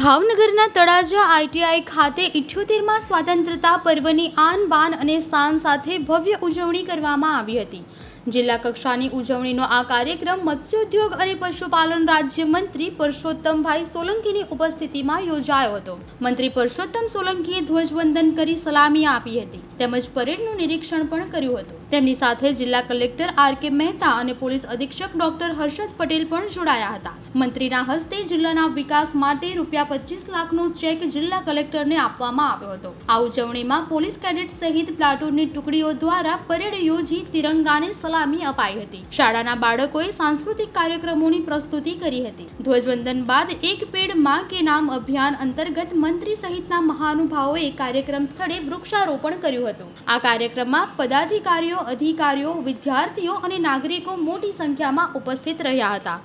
ભાવનગરના તળાજા આઈટીઆઈ ખાતે 78મા સ્વાતંત્ર્યતા પર્વની આન બાન અને શાન સાથે ભવ્ય ઉજવણી કરવામાં આવી હતી। જિલ્લા કક્ષાની ઉજવણીનો આ કાર્યક્રમ મત્સ્યોદ્યોગ અને પશુપાલન રાજ્યમંત્રી પરસોત્તમભાઈ સોલંકીની ઉપસ્થિતિમાં યોજાયો હતો। મંત્રી પરસોત્તમ સોલંકીએ ધ્વજવંદન કરી સલામી આપી હતી તેમજ પરેડનું નિરીક્ષણ પણ કર્યું હતું। તેમની સાથે જિલ્લા કલેક્ટર આર.કે. મહેતા અને પોલીસ અધિક્ષક ડોક્ટર હર્ષદ પટેલ પણ જોડાયા હતા। મંત્રીના હસ્તે જિલ્લાના વિકાસ માટે ₹25 લાખનો ચેક જિલ્લા કલેક્ટરને આપવામાં આવ્યો હતો। આ ઉજવણીમાં પોલીસ કેડેટ સહિત પ્લાટૂનની ટુકડીઓ દ્વારા પરેડ યોજી તિરંગાને સલામી અપાઈ હતી। શાળાના બાળકોએ સાંસ્કૃતિક કાર્યક્રમોની પ્રસ્તુતિ કરી હતી। ધ્વજવંદન બાદ એક પેડ માં કે નામ અભિયાન અંતર્ગત મંત્રી સહિતના મહાનુભાવોએ કાર્યક્રમ સ્થળે વૃક્ષારોપણ કર્યું હતું। આ કાર્યક્રમમાં પદાધિકારીઓ, અધિકારીઓ, વિદ્યાર્થીઓ અને નાગરિકો મોટી સંખ્યામાં ઉપસ્થિત રહ્યા હતા।